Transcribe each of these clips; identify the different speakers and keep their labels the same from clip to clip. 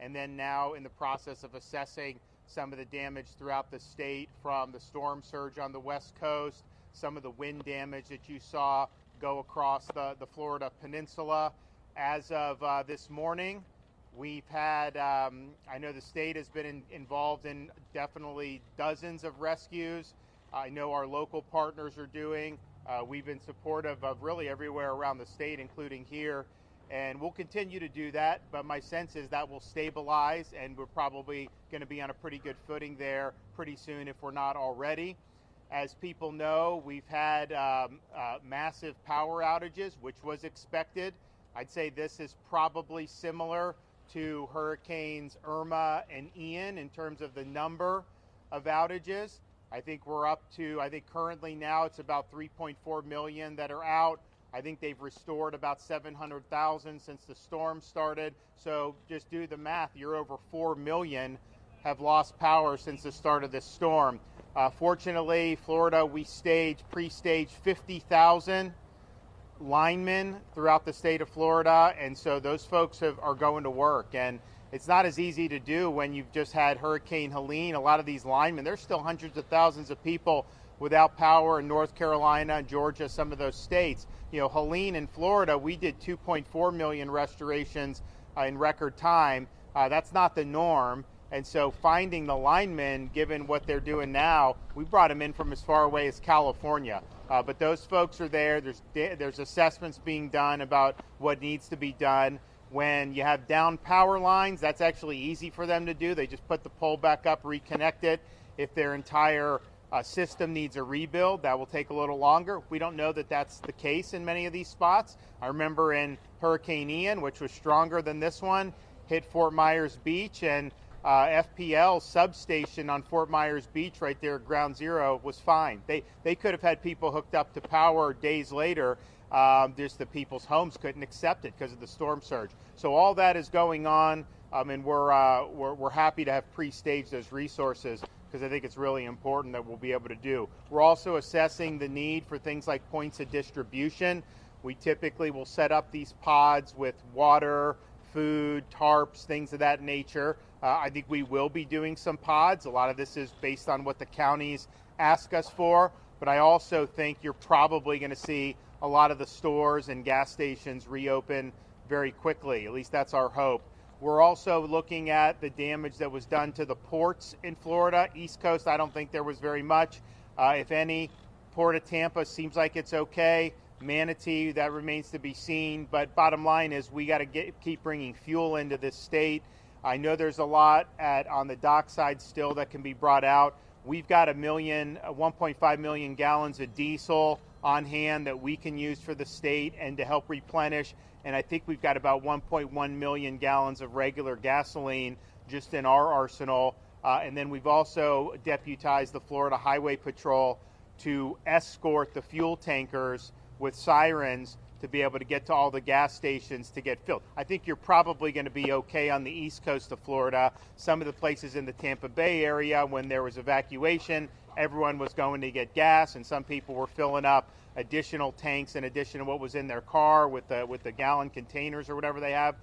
Speaker 1: and then now in the process of assessing some of the damage throughout the state from the storm surge on the West Coast, some of the wind damage that you saw go across the Florida peninsula. As of this morning, we've had, I know the state has been involved in definitely dozens of rescues. I know our local partners are doing. We've been supportive of really everywhere around the state, including here. And we'll continue to do that, but my sense is that will stabilize, and we're probably going to be on a pretty good footing there pretty soon if we're not already. As people know, we've had massive power outages, which was expected. I'd say this is probably similar to Hurricanes Irma and Ian in terms of the number of outages. I think we're up to, currently now it's about 3.4 million that are out. I think they've restored about 700,000 since the storm started. So just do the math. You're over 4 million have lost power since the start of this storm. Fortunately, Florida, we pre-staged 50,000 linemen throughout the state of Florida. And so those folks are going to work. And it's not as easy to do when you've just had Hurricane Helene. A lot of these linemen, there's still hundreds of thousands of people without power in North Carolina, Georgia, some of those states. You know, Helene in Florida, we did 2.4 million restorations in record time. That's not the norm. And so finding the linemen, given what they're doing now, we brought them in from as far away as California. But those folks are there. There's assessments being done about what needs to be done. When you have down power lines, that's actually easy for them to do. They just put the pole back up, reconnect it. If their entire system needs a rebuild, that will take a little longer. We don't know that that's the case in many of these spots. I remember in Hurricane Ian, which was stronger than this one, hit Fort Myers Beach, and FPL substation on Fort Myers Beach right there at Ground Zero was fine. They could have had people hooked up to power days later. Just the people's homes couldn't accept it because of the storm surge. So all that is going on, and we're happy to have pre-staged those resources because I think it's really important that we'll be able to do. We're also assessing the need for things like points of distribution. We typically will set up these pods with water, food, tarps, things of that nature. I think we will be doing some pods. A lot of this is based on what the counties ask us for, but I also think you're probably going to see a lot of the stores and gas stations reopen very quickly. At least that's our hope. We're also looking at the damage that was done to the ports in Florida. East Coast, I don't think there was very much, if any. Port of Tampa seems like it's okay. Manatee, that remains to be seen. But bottom line is we got to keep bringing fuel into this state. I know there's a lot on the dock side still that can be brought out. We've got 1.5 million gallons of diesel on hand that we can use for the state and to help replenish. And I think we've got about 1.1 million gallons of regular gasoline just in our arsenal. And then we've also deputized the Florida Highway Patrol to escort the fuel tankers with sirens to be able to get to all the gas stations to get filled. I think you're probably going to be okay on the east coast of Florida. Some of the places in the Tampa Bay area, when there was evacuation, everyone was going to get gas, and some people were filling up additional tanks in addition to what was in their car with the gallon containers or whatever they have,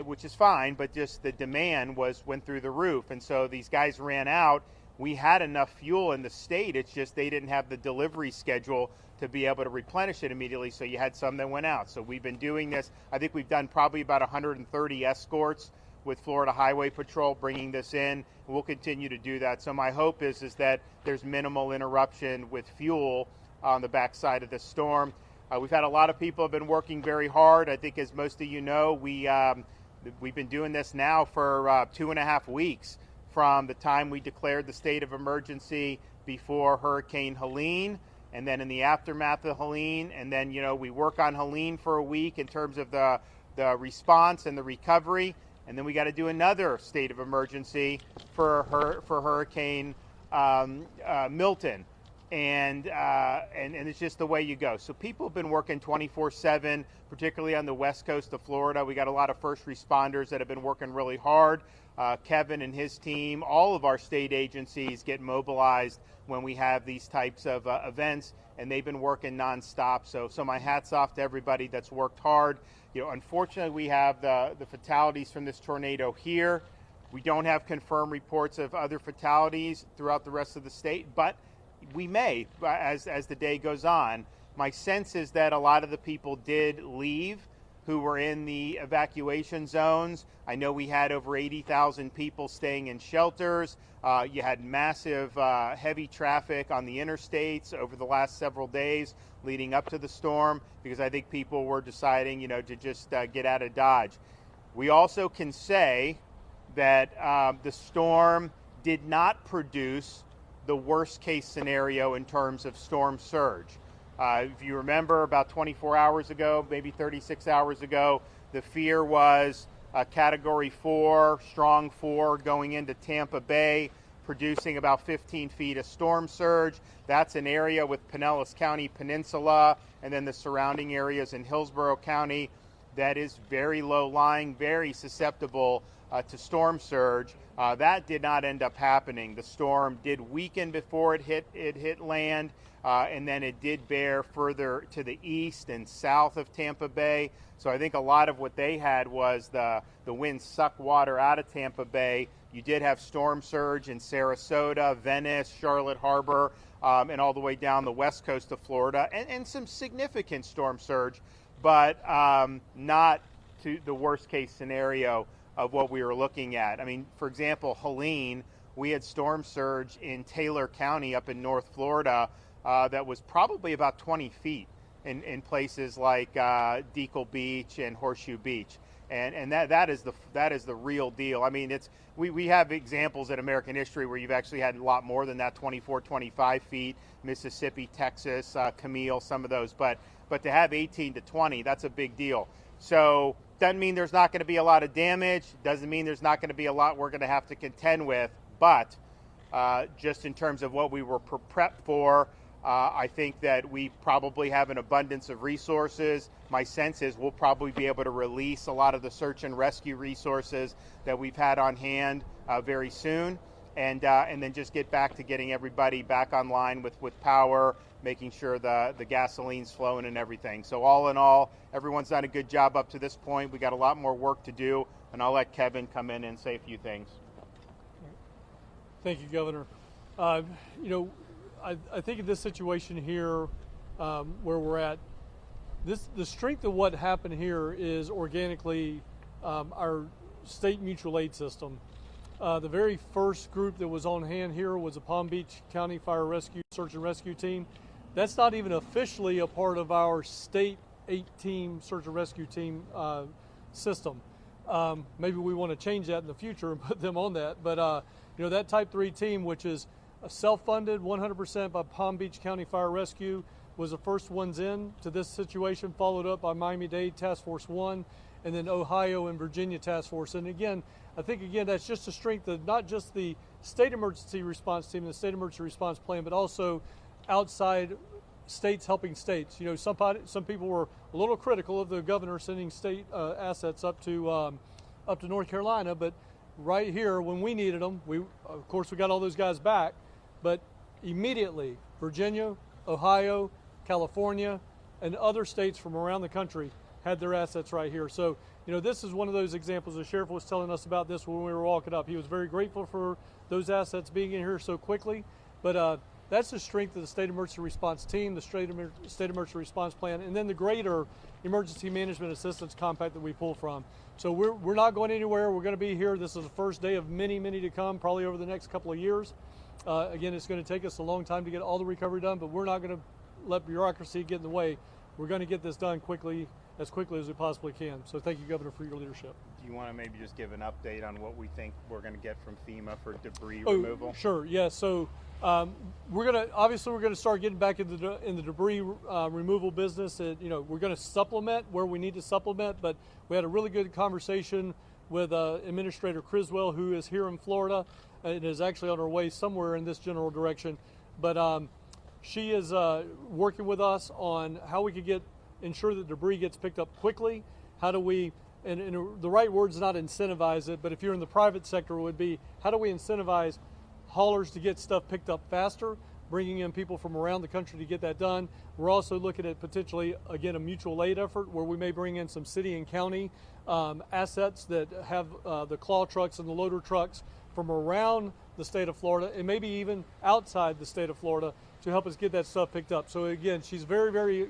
Speaker 1: which is fine, but just the demand went through the roof. And so these guys ran out. We had enough fuel in the state. It's just they didn't have the delivery schedule to be able to replenish it immediately, so you had some that went out. So we've been doing this. I think we've done probably about 130 escorts with Florida Highway Patrol bringing this in, and we'll continue to do that. So my hope is that there's minimal interruption with fuel on the backside of this storm. We've had a lot of people have been working very hard. I think, as most of you know, we've been doing this now for 2.5 weeks from the time we declared the state of emergency before Hurricane Helene, and then in the aftermath of Helene, and then we work on Helene for a week in terms of the response and the recovery, and then we got to do another state of emergency for Hurricane Milton. And it's just the way you go. So people have been working 24/7, particularly on the west coast of Florida. We got a lot of first responders that have been working really hard. Kevin and his team, all of our state agencies get mobilized when we have these types of events, and they've been working nonstop. So my hat's off to everybody that's worked hard. Unfortunately, we have the fatalities from this tornado here. We don't have confirmed reports of other fatalities throughout the rest of the state, but we may as the day goes on. My sense is that a lot of the people did leave who were in the evacuation zones. I know we had over 80,000 people staying in shelters. You had massive heavy traffic on the interstates over the last several days leading up to the storm because I think people were deciding, to just get out of Dodge. We also can say that the storm did not produce the worst case scenario in terms of storm surge. If you remember, about 24 hours ago, maybe 36 hours ago, the fear was Category 4, strong 4, going into Tampa Bay, producing about 15 feet of storm surge. That's an area with Pinellas County Peninsula and then the surrounding areas in Hillsborough County that is very low-lying, very susceptible to storm surge. That did not end up happening. The storm did weaken before it hit land. And then it did bear further to the east and south of Tampa Bay. So I think a lot of what they had was the wind sucked water out of Tampa Bay. You did have storm surge in Sarasota, Venice, Charlotte Harbor, and all the way down the west coast of Florida, and some significant storm surge, but not to the worst case scenario of what we were looking at. I mean, for example, Helene, we had storm surge in Taylor County up in North Florida that was probably about 20 feet in places like Deacle Beach and Horseshoe Beach, and that is the real deal. I mean, we have examples in American history where you've actually had a lot more than that, 24, 25 feet. Mississippi, Texas, Camille, some of those, but to have 18 to 20, that's a big deal. So doesn't mean there's not going to be a lot of damage. Doesn't mean there's not going to be a lot we're going to have to contend with, but just in terms of what we were prepped for. I think that we probably have an abundance of resources. My sense is we'll probably be able to release a lot of the search and rescue resources that we've had on hand very soon, and then just get back to getting everybody back online with power, making sure the gasoline's flowing and everything. So all in all, everyone's done a good job up to this point. We got a lot more work to do, and I'll let Kevin come in and say a few things.
Speaker 2: Thank you, Governor. I think in this situation here, where we're at, the strength of what happened here is organically our state mutual aid system. The very first group that was on hand here was the Palm Beach County Fire Rescue Search and Rescue Team. That's not even officially a part of our state 8-team search and rescue team system. Maybe we want to change that in the future and put them on that. But that Type 3 team, which is self-funded 100% by Palm Beach County Fire Rescue, was the first ones in to this situation, followed up by Miami-Dade Task Force 1, and then Ohio and Virginia Task Force. And again, I think that's just the strength of not just the state emergency response team, the state emergency response plan, but also outside states helping states. Some people were a little critical of the governor sending state assets up to North Carolina, but right here when we needed them, we got all those guys back. But immediately, Virginia, Ohio, California, and other states from around the country had their assets right here. So, this is one of those examples. The sheriff was telling us about this when we were walking up. He was very grateful for those assets being in here so quickly. But that's the strength of the State Emergency Response Team, the State Emergency Response Plan, and then the greater Emergency Management Assistance Compact that we pull from. So we're not going anywhere. We're going to be here. This is the first day of many, many to come, probably over the next couple of years. Again, it's going to take us a long time to get all the recovery done, but we're not going to let bureaucracy get in the way. We're going to get this done as quickly as we possibly can. So thank you, Governor, for your leadership.
Speaker 1: Do you want to maybe just give an update on what we think we're going to get from FEMA for debris removal?
Speaker 2: Sure. Yeah. So we're going to start getting back in the debris removal business. We're going to supplement where we need to supplement, but we had a really good conversation with Administrator Criswell, who is here in Florida and is actually on her way somewhere in this general direction. But she is working with us on how we could ensure that debris gets picked up quickly. How do we, and the right word is not incentivize it, but if you're in the private sector, it would be how do we incentivize haulers to get stuff picked up faster, bringing in people from around the country to get that done. We're also looking at potentially, again, a mutual aid effort where we may bring in some city and county assets that have the claw trucks and the loader trucks from around the state of Florida and maybe even outside the state of Florida to help us get that stuff picked up. So again, she's very, very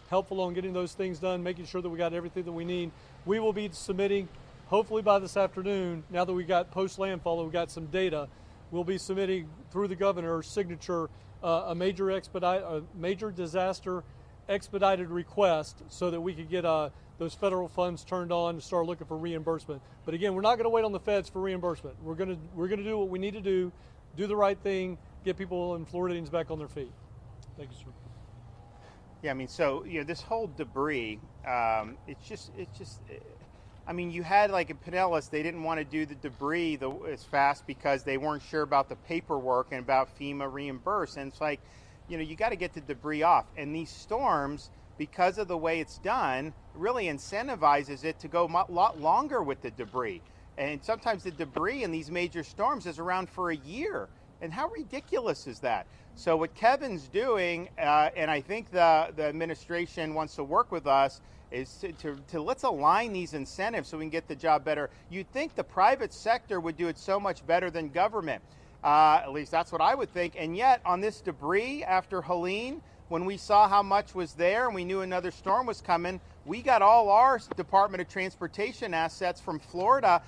Speaker 2: helpful on getting those things done, making sure that we got everything that we need. We will be submitting, hopefully by this afternoon, now that we got post-landfall and we got some data, we'll be submitting through the governor's signature a major disaster expedited request so that we could get those federal funds turned on and start looking for reimbursement. But again, we're not going to wait on the feds for reimbursement. We're going to do what we need to do the right thing, get people in Floridians back on their feet. Thank you, sir.
Speaker 1: Yeah, I mean, so this whole debris, it's just. I mean, you had like in Pinellas, they didn't want to do the debris as fast because they weren't sure about the paperwork and about FEMA reimburse. And it's like, you got to get the debris off. And these storms, because of the way it's done, really incentivizes it to go a lot longer with the debris. And sometimes the debris in these major storms is around for a year. And how ridiculous is that? So what Kevin's doing, and I think the administration wants to work with us, is to let's align these incentives so we can get the job better. You'd think the private sector would do it so much better than government. At least that's what I would think. And yet on this debris after Helene, when we saw how much was there and we knew another storm was coming, we got all our Department of Transportation assets from Florida.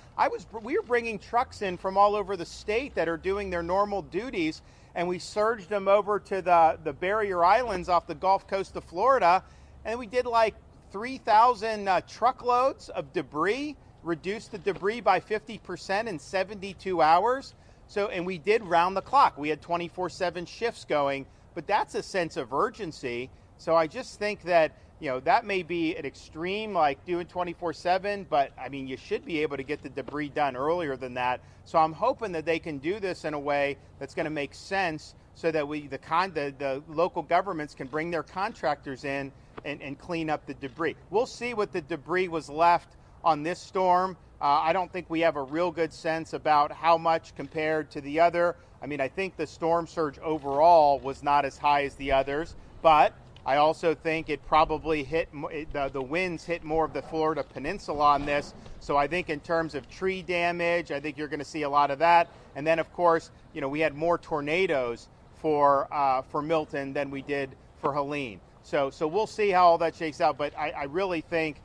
Speaker 1: We were bringing trucks in from all over the state that are doing their normal duties, and we surged them over to the barrier islands off the Gulf Coast of Florida, and we did like 3,000 truckloads of debris, reduced the debris by 50% in 72 hours. So, and we did round the clock. We had 24/7 shifts going, but that's a sense of urgency. So I just think that, that may be an extreme, like doing 24/7, but I mean, you should be able to get the debris done earlier than that. So I'm hoping that they can do this in a way that's going to make sense so that the local governments can bring their contractors in and clean up the debris. We'll see what the debris was left on this storm. I don't think we have a real good sense about how much compared to the other. I mean, I think the storm surge overall was not as high as the others, but I also think it probably hit, the winds hit more of the Florida peninsula on this. So I think in terms of tree damage, I think you're going to see a lot of that. And then, of course, we had more tornadoes for Milton than we did for Helene. So we'll see how all that shakes out. But I really think,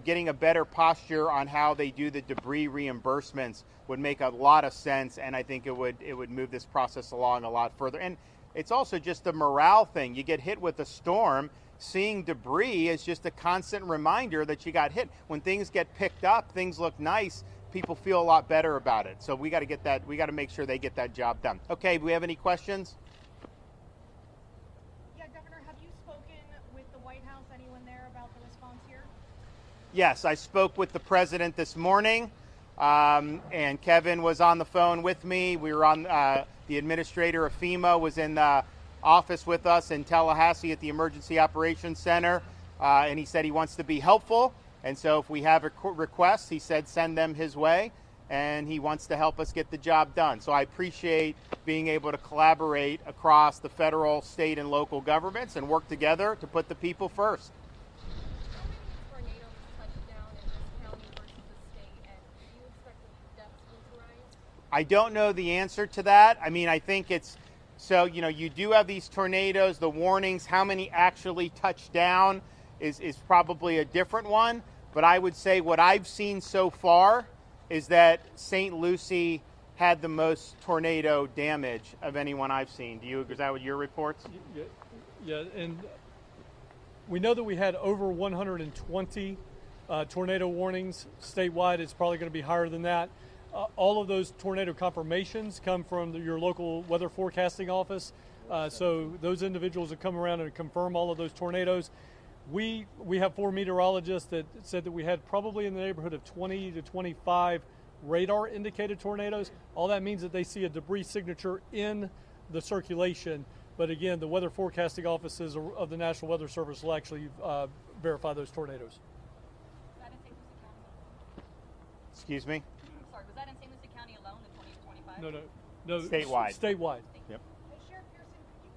Speaker 1: getting a better posture on how they do the debris reimbursements would make a lot of sense, and I think it would move this process along a lot further. And it's also just a morale thing. You get hit with a storm, seeing debris is just a constant reminder that you got hit. When things get picked up, things look nice, people feel a lot better about it. So we got to make sure they get that job done. Okay, do we have any questions?
Speaker 3: Yeah, Governor, have you spoken with the White House, anyone there, about the response here?
Speaker 1: Yes, I spoke with the president this morning, and Kevin was on the phone with me. We were on, the administrator of FEMA was in the office with us in Tallahassee at the Emergency Operations Center, and he said he wants to be helpful. And so if we have requests, he said send them his way, and he wants to help us get the job done. So I appreciate being able to collaborate across the federal, state, and local governments and work together to put the people first. I don't know the answer to that. I mean, I think it's, so, you do have these tornadoes, the warnings, how many actually touch down is probably a different one. But I would say what I've seen so far is that St. Lucie had the most tornado damage of anyone I've seen. Is that what your reports?
Speaker 2: Yeah, and we know that we had over 120 tornado warnings statewide. It's probably going to be higher than that. All of those tornado confirmations come from your local weather forecasting office. So those individuals that come around and confirm all of those tornadoes. We have 4 meteorologists that said that we had probably in the neighborhood of 20 to 25 radar indicated tornadoes. All that means that they see a debris signature in the circulation. But again, the weather forecasting offices of the National Weather Service will actually verify those tornadoes.
Speaker 1: Excuse me?
Speaker 3: Sorry, was that in St. Lucie County alone, the 20 to 25?
Speaker 2: No.
Speaker 1: Statewide.
Speaker 2: Statewide.
Speaker 1: Yep.
Speaker 3: Hey, Sheriff Pearson, could you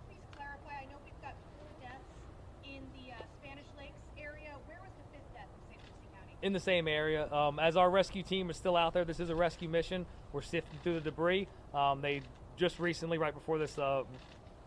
Speaker 4: in the same area. As our rescue team is still out there, this is a rescue mission. We're sifting through the debris. They just recently, right before this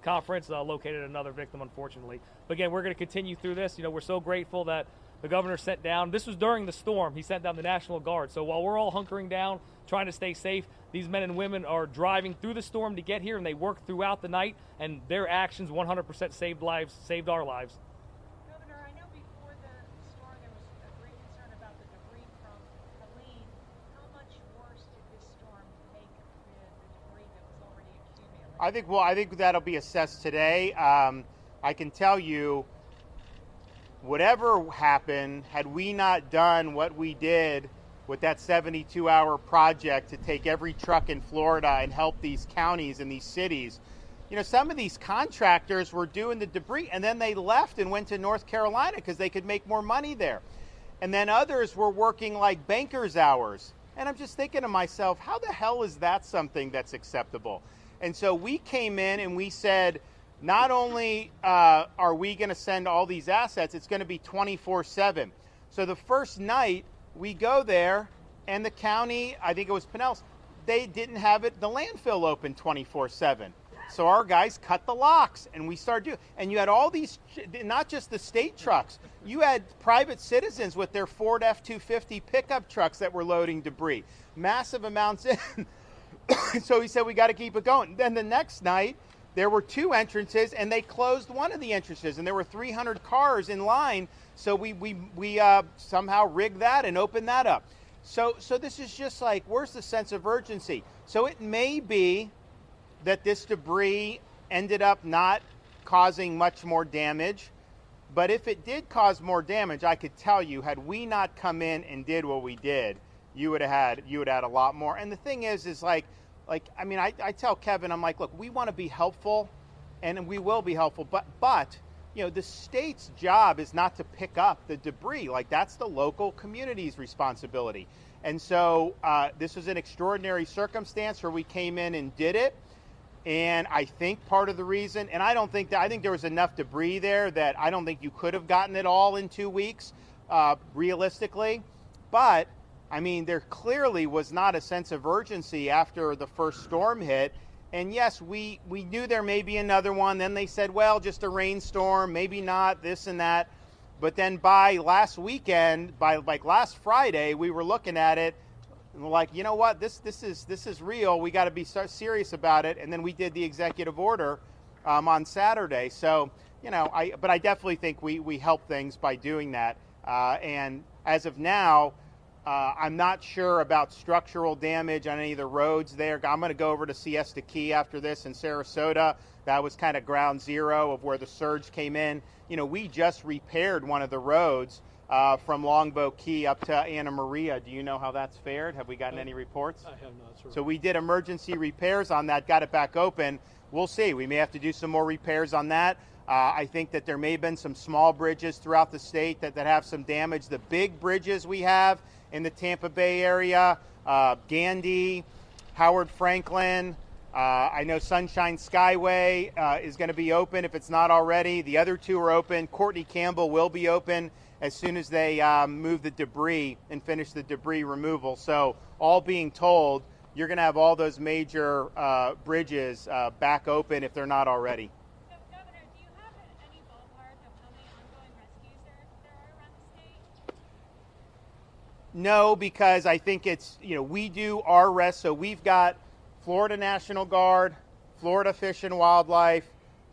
Speaker 4: conference, located another victim, unfortunately. But again, we're going to continue through this. You know, we're so grateful that the governor sent down, this was during the storm, he sent down the National Guard. So while we're all hunkering down, trying to stay safe, these men and women are driving through the storm to get here, and they worked throughout the night, and their actions 100% saved lives, saved our lives.
Speaker 3: Governor, I know before the storm there was a great concern about the debris from Helene. How much worse did this storm make the debris that was already accumulated?
Speaker 1: I think that'll be assessed today. I can tell you, whatever happened, had we not done what we did with that 72-hour project to take every truck in Florida and help these counties and these cities, you know, some of these contractors were doing the debris and then they left and went to North Carolina because they could make more money there. And then others were working like banker's hours. And I'm just thinking to myself, how the hell is that something that's acceptable? And so we came in and we said, not only are we going to send all these assets, it's going to be 24/7. So the first night we go there, and the county, I think it was Pinellas, they didn't have the landfill open 24/7. So our guys cut the locks, and we started doing. And you had all these, not just the state trucks, you had private citizens with their Ford F-250 pickup trucks that were loading debris, massive amounts in. So he said, we got to keep it going. Then the next night, there were 2 entrances, and they closed one of the entrances, and there were 300 cars in line. So we somehow rigged that and opened that up. So this is just like, where's the sense of urgency? So it may be that this debris ended up not causing much more damage, but if it did cause more damage, I could tell you, had we not come in and did what we did, you would have had a lot more. And the thing is like I mean, I tell Kevin, I'm like, look, we want to be helpful, and we will be helpful, but you know, the state's job is not to pick up the debris. Like, that's the local community's responsibility. And so this was an extraordinary circumstance where we came in and did it. And I think part of the reason, and I think there was enough debris there that I don't think you could have gotten it all in 2 weeks, realistically. But I mean, there clearly was not a sense of urgency after the first storm hit. And yes, we knew there may be another one. Then they said, well, just a rainstorm, maybe not, this and that. But then by last weekend, by like last Friday, we were looking at it and we're like, you know what, this is real. We got to be serious about it. And then we did the executive order on Saturday. So, you know, but I definitely think we helped things by doing that. And as of now, I'm not sure about structural damage on any of the roads there. I'm going to go over to Siesta Key after this in Sarasota. That was kind of ground zero of where the surge came in. You know, we just repaired one of the roads from Longboat Key up to Anna Maria. Do you know how that's fared? Have we gotten any reports?
Speaker 2: I have not, sir.
Speaker 1: So we did emergency repairs on that, got it back open. We'll see. We may have to do some more repairs on that. I think that there may have been some small bridges throughout the state that have some damage. The big bridges we have in the Tampa Bay area, Gandy, Howard Franklin, I know Sunshine Skyway is going to be open if it's not already. The other 2 are open. Courtney Campbell will be open as soon as they move the debris and finish the debris removal. So all being told, you're going to have all those major bridges back open if they're not already.
Speaker 3: Governor, do you have any ballpark of how many ongoing rescues there are around the state?
Speaker 1: No, because I think it's, you know, we do our rest. So we've got Florida National Guard, Florida Fish and Wildlife,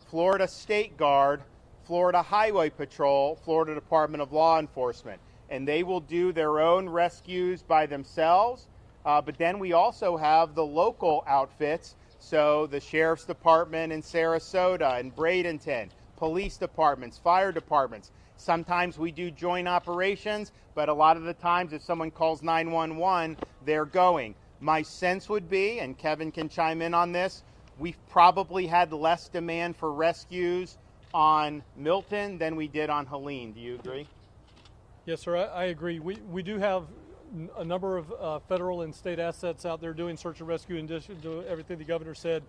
Speaker 1: Florida State Guard, Florida Highway Patrol, Florida Department of Law Enforcement. And they will do their own rescues by themselves. But then we also have the local outfits. So the Sheriff's Department in Sarasota and Bradenton, police departments, fire departments. Sometimes we do joint operations, but a lot of the times if someone calls 911, they're going. My sense would be, and Kevin can chime in on this, we've probably had less demand for rescues on Milton than we did on Helene. Do you agree?
Speaker 2: Yes, sir, I agree. We do have a number of federal and state assets out there doing search and rescue in addition to everything the governor said.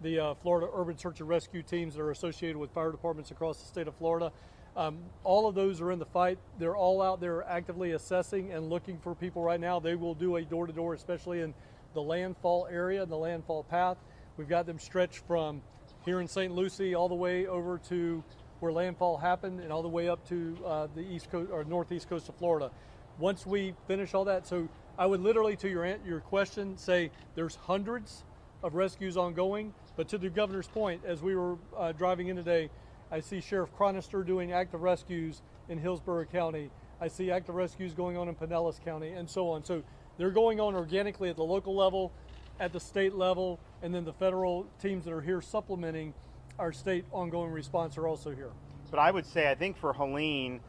Speaker 2: The Florida Urban Search and Rescue teams that are associated with fire departments across the state of Florida. All of those are in the fight. They're all out there actively assessing and looking for people right now. They will do a door-to-door, especially in the landfall area and the landfall path. We've got them stretched from here in St. Lucie all the way over to where landfall happened and all the way up to the east coast or northeast coast of Florida. Once we finish all that, so I would literally, to your question, say there's hundreds of rescues ongoing. But to the governor's point, as we were driving in today, I see Sheriff Chronister doing active rescues in Hillsborough County. I see active rescues going on in Pinellas County, and so on. So they're going on organically at the local level, at the state level, and then the federal teams that are here supplementing our state ongoing response are also here.
Speaker 1: But I would say, I think for Helene,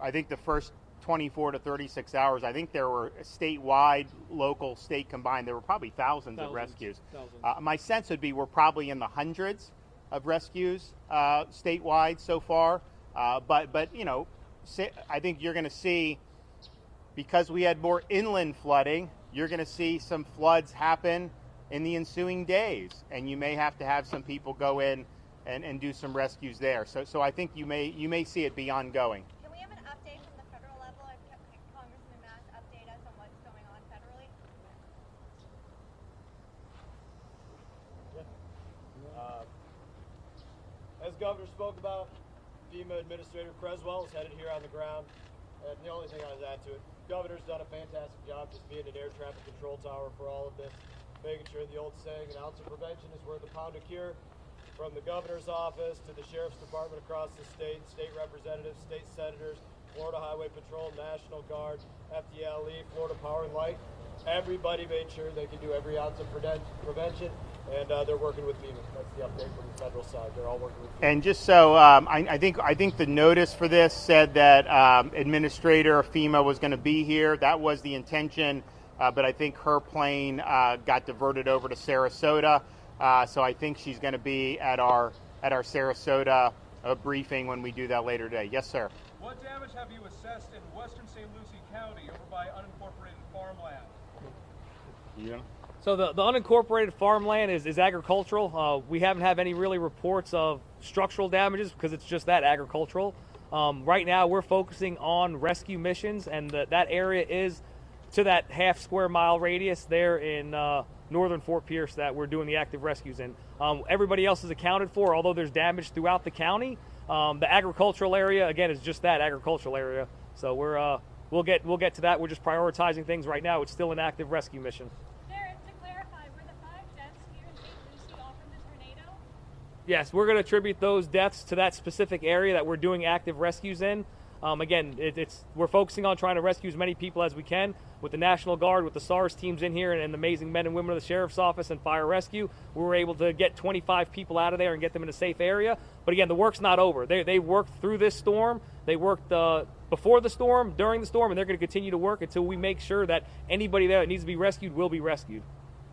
Speaker 1: I think the first 24 to 36 hours, I think there were statewide, local, state combined, there were probably thousands of rescues. My sense would be we're probably in the hundreds of rescues statewide so far. But you know, I think you're going to see, because we had more inland flooding, you're going to see some floods happen in the ensuing days, and you may have to have some people go in and do some rescues there. So I think you may see it be ongoing.
Speaker 5: Can we have an update from the federal level? Congressman Mass, update us on what's going on federally?
Speaker 6: As Governor spoke about, FEMA Administrator Creswell is headed here on the ground. And the only thing I would add to it, Governor's done a fantastic job just being an air traffic control tower for all of this, making sure the old saying, an ounce of prevention is worth a pound of cure. From the governor's office to the sheriff's department across the state, state representatives, state senators, Florida Highway Patrol, National Guard, FDLE, Florida Power and Light, everybody made sure they could do every ounce of prevention, and they're working with FEMA. That's the update from the federal side. They're all working with FEMA.
Speaker 1: And just so I think the notice for this said that Administrator FEMA was going to be here. That was the intention, but I think her plane got diverted over to Sarasota. So I think she's going to be at our Sarasota briefing when we do that later today. Yes, sir.
Speaker 7: What damage have you assessed in western St. Lucie County over by unincorporated farmland?
Speaker 1: Yeah.
Speaker 4: So the unincorporated farmland is agricultural. We haven't had any really reports of structural damages because it's just that agricultural. Right now we're focusing on rescue missions, and that area is to that half square mile radius there in northern Fort Pierce that we're doing the active rescues in. Everybody else is accounted for, although there's damage throughout the county. The agricultural area, again, is just that agricultural area. So we'll get to that. We're just prioritizing things right now. It's still an active rescue mission.
Speaker 3: Sheriff, to clarify, were the 5 deaths here in St. Lucie all from the tornado?
Speaker 4: Yes, we're going to attribute those deaths to that specific area that we're doing active rescues in. Again, we're focusing on trying to rescue as many people as we can with the National Guard, with the SARS teams in here, and the amazing men and women of the Sheriff's Office and Fire Rescue. We were able to get 25 people out of there and get them in a safe area. But again, the work's not over. They worked through this storm. They worked before the storm, during the storm, and they're going to continue to work until we make sure that anybody there that needs to be rescued will be rescued.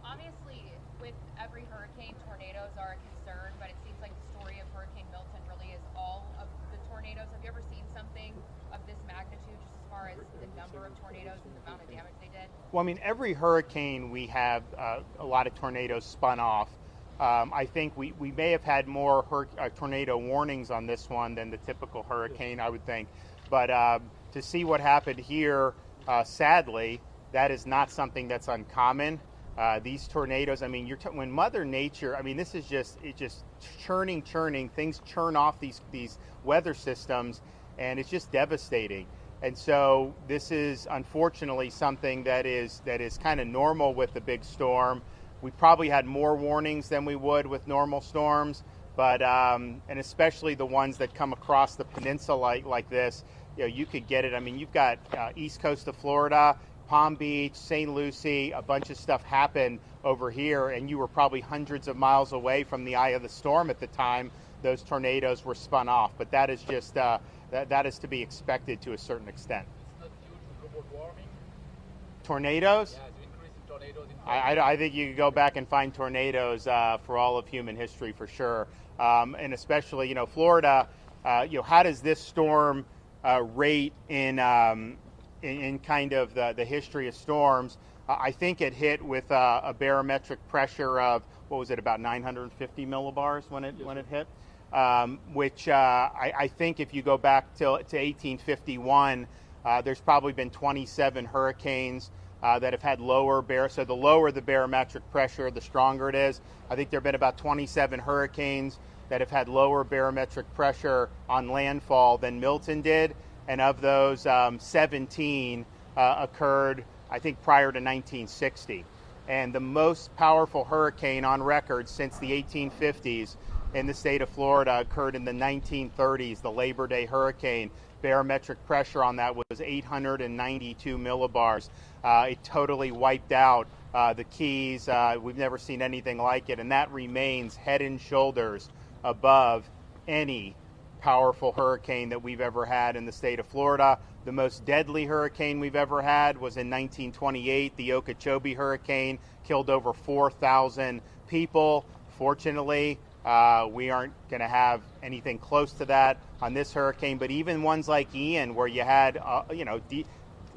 Speaker 5: Obviously, with every hurricane, tornadoes are a concern, but it seems like the story of Hurricane Milton really is all of the tornadoes. Have you ever seen something of this magnitude, just as far as the number of tornadoes and the amount of damage they did?
Speaker 1: Well, I mean, every hurricane we have a lot of tornadoes spun off. I think we may have had more tornado warnings on this one than the typical hurricane, I would think. But to see what happened here, sadly, that is not something that's uncommon. These tornadoes, I mean, when Mother Nature, I mean, this is just churning. Things churn off these weather systems, and it's just devastating. And so this is unfortunately something that is kind of normal with the big storm. We probably had more warnings than we would with normal storms, but and especially the ones that come across the peninsula like this, you know, you could get it. I mean, you've got east coast of Florida, Palm Beach, St. Lucie, a bunch of stuff happened over here, and you were probably hundreds of miles away from the eye of the storm at the time those tornadoes were spun off. But that is just that is to be expected to a certain extent.
Speaker 8: It's not huge with global warming.
Speaker 1: Tornadoes?
Speaker 8: Yeah, it's increasing tornadoes.
Speaker 1: I think you could go back and find tornadoes for all of human history for sure, and especially Florida. How does this storm rate in kind of the history of storms? I think it hit with a barometric pressure of, what was it, about 950 millibars when it hit. which I think if you go back to 1851, there's probably been 27 hurricanes that have had lower so the lower the barometric pressure, the stronger it is. I think there have been about 27 hurricanes that have had lower barometric pressure on landfall than Milton did, and of those, 17 occurred, I think, prior to 1960. And the most powerful hurricane on record since the 1850s in the state of Florida occurred in the 1930s, the Labor Day hurricane. Barometric pressure on that was 892 millibars. It totally wiped out the Keys. We've never seen anything like it, and that remains head and shoulders above any powerful hurricane that we've ever had in the state of Florida. The most deadly hurricane we've ever had was in 1928, the Okeechobee hurricane, killed over 4,000 people. Fortunately, we aren't going to have anything close to that on this hurricane, but even ones like Ian, where you had,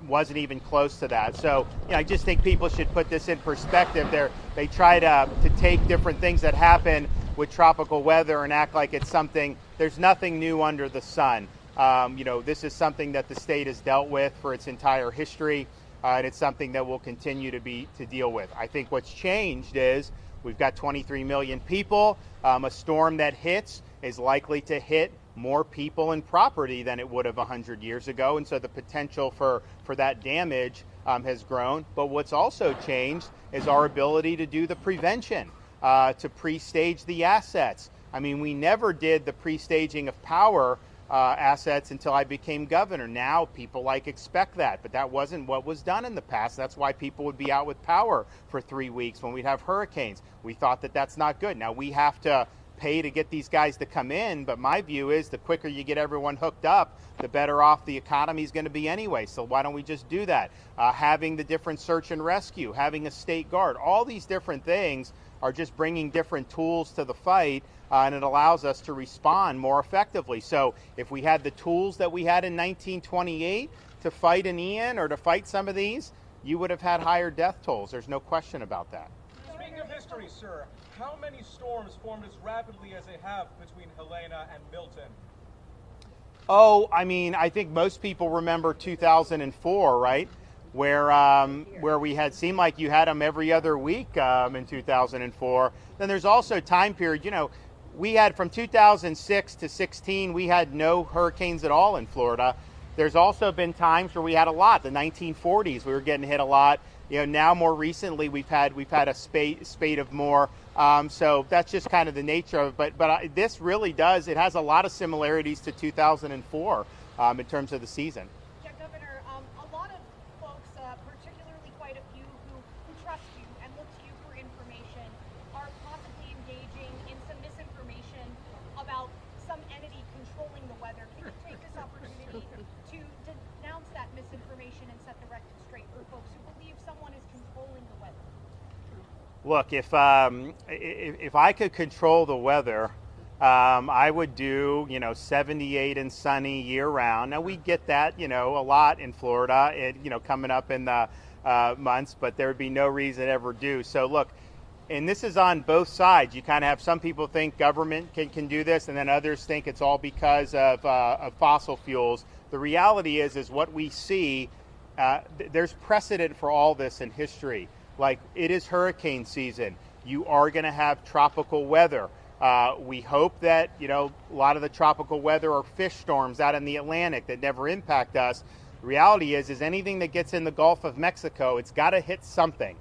Speaker 1: wasn't even close to that. So, I just think people should put this in perspective. They try to take different things that happen with tropical weather and act like it's something. There's nothing new under the sun. This is something that the state has dealt with for its entire history, and it's something that we'll continue to deal with. I think what's changed is we've got 23 million people. A storm that hits is likely to hit more people and property than it would have 100 years ago, and so the potential for that damage has grown. But what's also changed is our ability to do the prevention, to pre-stage the assets. I mean, we never did the pre-staging of power assets until I became governor. Now people expect that, but that wasn't what was done in the past. That's why people would be out with power for 3 weeks when we'd have hurricanes. We thought that that's not good. Now we have to pay to get these guys to come in, but my view is the quicker you get everyone hooked up, the better off the economy is going to be anyway. So why don't we just do that? Having the different search and rescue, having a state guard, all these different things are just bringing different tools to the fight, and it allows us to respond more effectively. So if we had the tools that we had in 1928 to fight an Ian or to fight some of these, you would have had higher death tolls. There's no question about that.
Speaker 7: Speaking of history, sir, how many storms formed as rapidly as they have between Helena and Milton?
Speaker 1: Oh, I think most people remember 2004, right? Where we had seemed like you had them every other week in 2004. Then there's also time period. We had from 2006 to 16, we had no hurricanes at all in Florida. There's also been times where we had a lot. The 1940s, we were getting hit a lot. Now more recently, we've had a spate of more. So that's just kind of the nature of it. But this really does. It has a lot of similarities to 2004 in terms of the season.
Speaker 3: Yeah, Governor, a lot of folks, particularly quite a few who trust you and look to you for information, are possibly engaging in some misinformation about some entity controlling the weather. Can you take this opportunity to denounce that misinformation and set the record straight for folks who believe someone is controlling the weather?
Speaker 1: Look, if I could control the weather, I would do 78 and sunny year round. Now we get that a lot in Florida, coming up in the months, but there would be no reason to ever do. So look, and this is on both sides. You kind of have some people think government can do this, and then others think it's all because of fossil fuels. The reality is what we see. There's precedent for all this in history. Like, it is hurricane season. You are going to have tropical weather. We hope that, a lot of the tropical weather are fish storms out in the Atlantic that never impact us. The reality is anything that gets in the Gulf of Mexico, it's got to hit something.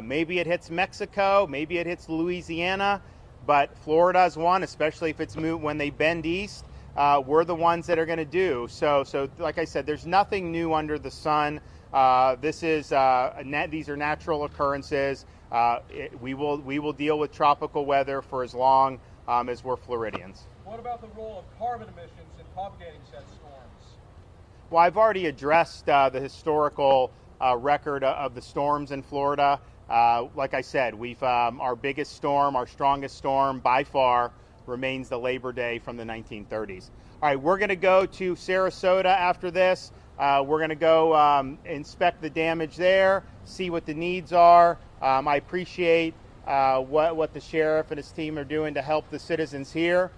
Speaker 1: Maybe it hits Mexico, maybe it hits Louisiana, but Florida's one, especially if it's when they bend east. We're the ones that are going to do. So like I said, there's nothing new under the sun. These are natural occurrences. We will deal with tropical weather for as long as we're Floridians.
Speaker 7: What about the role of carbon emissions in propagating said storms?
Speaker 1: Well, I've already addressed the historical record of the storms in Florida. Like I said, our biggest storm, our strongest storm by far, remains the Labor Day from the 1930s. All right, we're going to go to Sarasota after this. We're going to go inspect the damage there, see what the needs are. I appreciate what the sheriff and his team are doing to help the citizens here.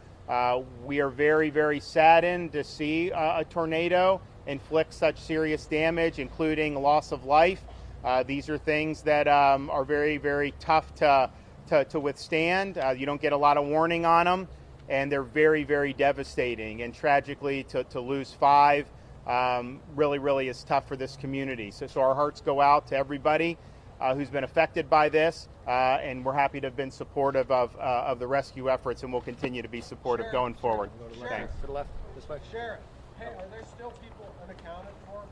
Speaker 1: We are very, very saddened to see a tornado inflict such serious damage, including loss of life. These are things that are very, very tough to withstand. You don't get a lot of warning on them, and they're very, very devastating. And tragically, to lose 5 really, really is tough for this community. So our hearts go out to everybody who's been affected by this, and we're happy to have been supportive of the rescue efforts, and we'll continue to be supportive going forward. Thanks.
Speaker 4: To the left, this way.
Speaker 7: Sharon, hey, are there still people unaccounted for